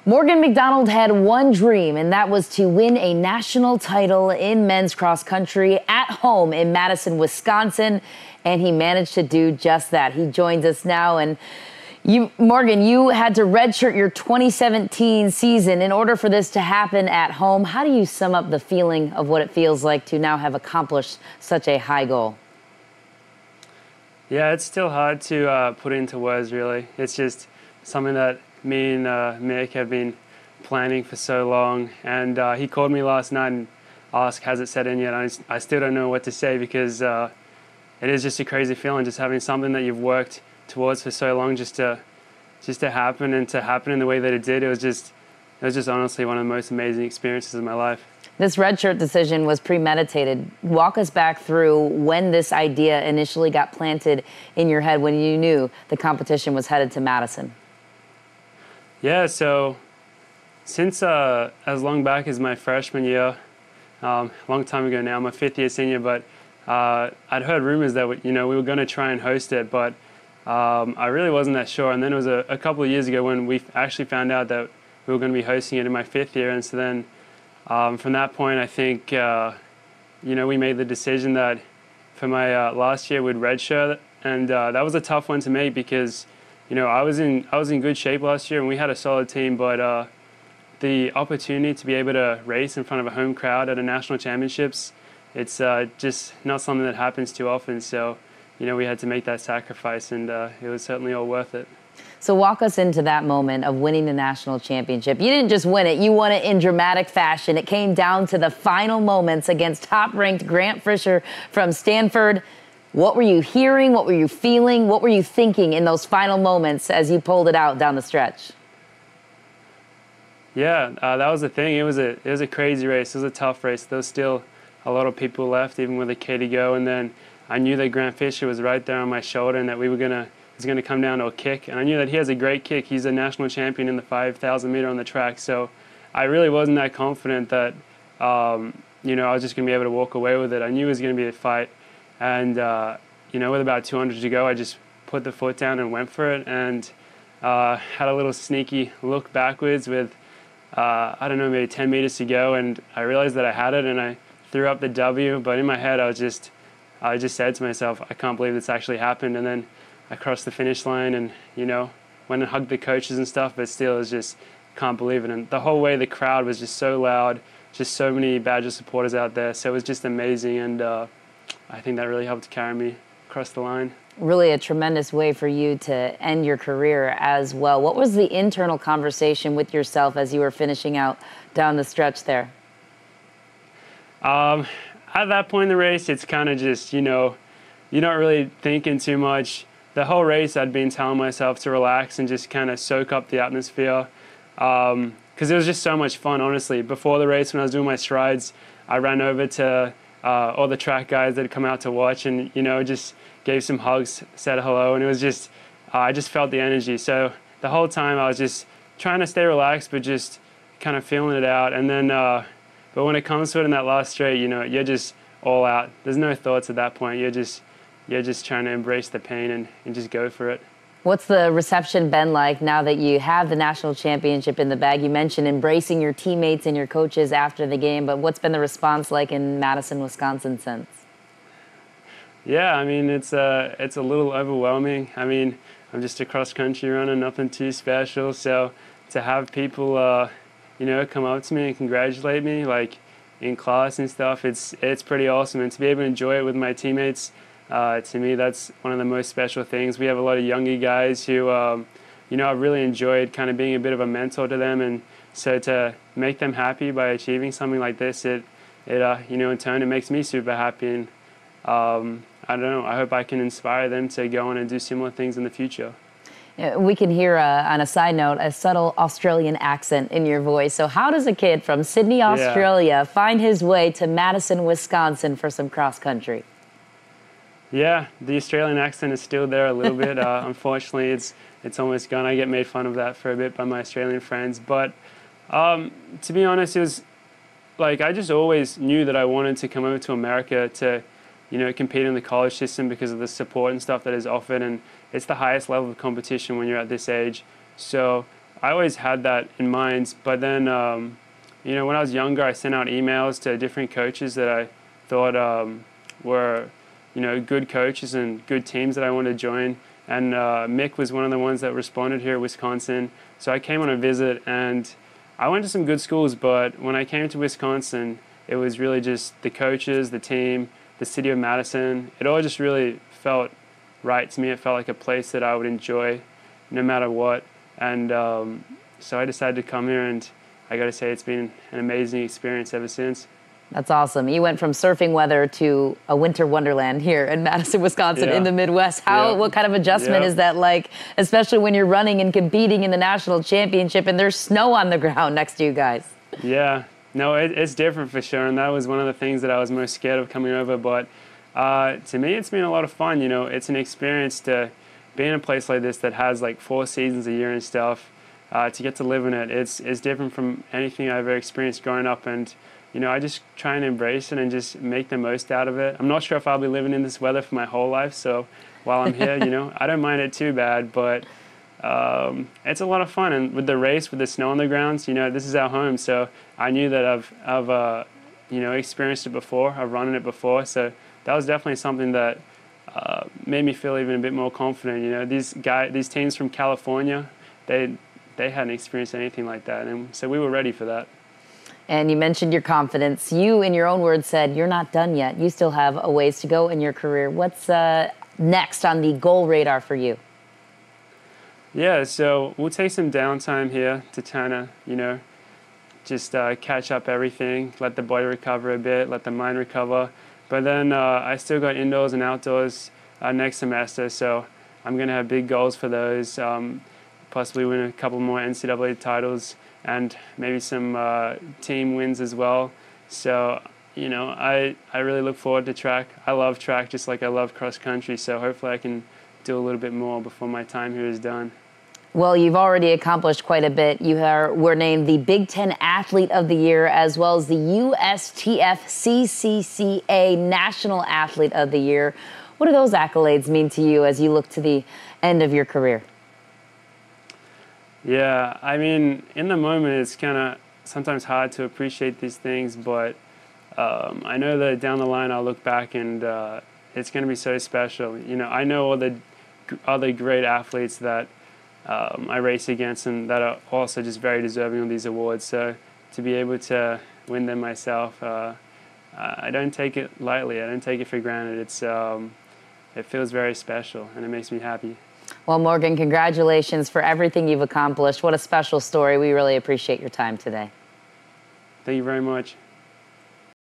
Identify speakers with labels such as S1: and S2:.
S1: Morgan McDonald had one dream, and that was to win a national title in men's cross country at home in Madison, Wisconsin, and he managed to do just that. He joins us now, and Morgan, you had to redshirt your 2017 season in order for this to happen at home. How do you sum up the feeling of what it feels like to now have accomplished such a high goal?
S2: Yeah, it's still hard to put into words, really. It's just something that me and Mick have been planning for so long. And he called me last night and asked, has it set in yet? I still don't know what to say because it is just a crazy feeling, just having something that you've worked towards for so long just to happen, and to happen in the way that it did. It was just honestly one of the most amazing experiences of my life.
S1: This redshirt decision was premeditated. Walk us back through when this idea initially got planted in your head, when you knew the competition was headed to Madison.
S2: Yeah, so since as long back as my freshman year, a long time ago now, I'm a fifth-year senior, but I'd heard rumors that we were going to try and host it, but I really wasn't that sure. And then it was a couple of years ago when we actually found out that we were going to be hosting it in my fifth year, and so then from that point, I think we made the decision that for my last year we'd redshirt, and that was a tough one to make because I was in good shape last year and we had a solid team, but the opportunity to be able to race in front of a home crowd at a national championships, it's just not something that happens too often. So we had to make that sacrifice, and it was certainly all worth it.
S1: So walk us into that moment of winning the national championship. You didn't just win it, you won it in dramatic fashion. It came down to the final moments against top-ranked Grant Fisher from Stanford. What were you hearing? What were you feeling? What were you thinking in those final moments as you pulled it out down the stretch?
S2: Yeah, that was the thing. It was a crazy race. It was a tough race. There was still a lot of people left, even with a K to go. And then I knew that Grant Fisher was right there on my shoulder, and that it was going to come down to a kick. And I knew that he has a great kick. He's a national champion in the 5,000 meter on the track. So I really wasn't that confident that I was just going to be able to walk away with it. I knew it was going to be a fight. And, with about 200 to go, I just put the foot down and went for it, and had a little sneaky look backwards with, maybe 10 meters to go, and I realized that I had it, and I threw up the W, but in my head I just said to myself, I can't believe this actually happened. And then I crossed the finish line and, went and hugged the coaches and stuff, but still, it's just can't believe it. And the whole way the crowd was just so loud, just so many Badger supporters out there, so it was just amazing, and I think that really helped carry me across the line.
S1: Really a tremendous way for you to end your career as well. What was the internal conversation with yourself as you were finishing out down the stretch there?
S2: At that point in the race, it's kind of just, you're not really thinking too much. The whole race, I'd been telling myself to relax and just kind of soak up the atmosphere, because it was just so much fun, honestly. Before the race, when I was doing my strides, I ran over to all the track guys that had come out to watch, and just gave some hugs, said hello, and it was just I just felt the energy. So the whole time I was just trying to stay relaxed, but just kind of feeling it out. And then but when it comes to it in that last straight, you're just all out. There's no thoughts at that point. You're just trying to embrace the pain and just go for it.
S1: What's the reception been like now that you have the national championship in the bag? You mentioned embracing your teammates and your coaches after the game, but what's been the response like in Madison, Wisconsin since?
S2: Yeah, I mean, it's a little overwhelming. I mean, I'm just a cross-country runner, nothing too special. So to have people, come up to me and congratulate me, like in class and stuff, it's pretty awesome. And to be able to enjoy it with my teammates, to me, that's one of the most special things. We have a lot of younger guys who, I've really enjoyed kind of being a bit of a mentor to them, and so to make them happy by achieving something like this, in turn, it makes me super happy. And I don't know, I hope I can inspire them to go on and do similar things in the future.
S1: We can hear, on a side note, a subtle Australian accent in your voice. So how does a kid from Sydney, Australia, find his way to Madison, Wisconsin for some cross-country?
S2: Yeah, the Australian accent is still there a little bit. Unfortunately, it's almost gone. I get made fun of that for a bit by my Australian friends. But to be honest, it was like I just always knew that I wanted to come over to America to compete in the college system because of the support and stuff that is offered, and it's the highest level of competition when you're at this age. So I always had that in mind. But then, you know, when I was younger, I sent out emails to different coaches that I thought were, you know, good coaches and good teams that I wanted to join. And Mick was one of the ones that responded here at Wisconsin. So I came on a visit, and I went to some good schools, but when I came to Wisconsin, it was really just the coaches, the team, the city of Madison. It all just really felt right to me. It felt like a place that I would enjoy no matter what. And so I decided to come here, and I got to say it's been an amazing experience ever since.
S1: That's awesome. You went from surfing weather to a winter wonderland here in Madison, Wisconsin, in the Midwest. What kind of adjustment is that like, especially when you're running and competing in the national championship and there's snow on the ground next to you guys?
S2: Yeah, no, it's different for sure. And that was one of the things that I was most scared of coming over. But to me, it's been a lot of fun. You know, it's an experience to be in a place like this that has like 4 seasons a year and stuff. To get to live in it, it's different from anything I've ever experienced growing up. And you know, I just try and embrace it and just make the most out of it. I'm not sure if I'll be living in this weather for my whole life, so while I'm here, you know, I don't mind it too bad, but it's a lot of fun. And with the race, with the snow on the grounds, you know, this is our home, so I knew that I've you know, experienced it before, I've run in it before, so that was definitely something that made me feel even a bit more confident. You know, these teams from California, they hadn't experienced anything like that, and so we were ready for that.
S1: And you mentioned your confidence. You, in your own words, said you're not done yet. You still have a ways to go in your career. What's next on the goal radar for you?
S2: Yeah, so we'll take some downtime here to kind of, you know, just catch up everything, let the body recover a bit, let the mind recover. But then I still got indoors and outdoors next semester, so I'm going to have big goals for those, possibly win a couple more NCAA titles, and maybe some team wins as well. So, you know, I really look forward to track. I love track just like I love cross country, so hopefully I can do a little bit more before my time here is done.
S1: Well, you've already accomplished quite a bit. You were named the Big Ten Athlete of the Year, as well as the USTF CCCA National Athlete of the Year. What do those accolades mean to you as you look to the end of your career?
S2: Yeah, I mean, in the moment, it's kind of sometimes hard to appreciate these things, but I know that down the line I'll look back and it's going to be so special. You know, I know all the other great athletes that I race against and that are also just very deserving of these awards. So to be able to win them myself, I don't take it lightly. I don't take it for granted. It feels very special, and it makes me happy.
S1: Well, Morgan, congratulations for everything you've accomplished. What a special story. We really appreciate your time today.
S2: Thank you very much.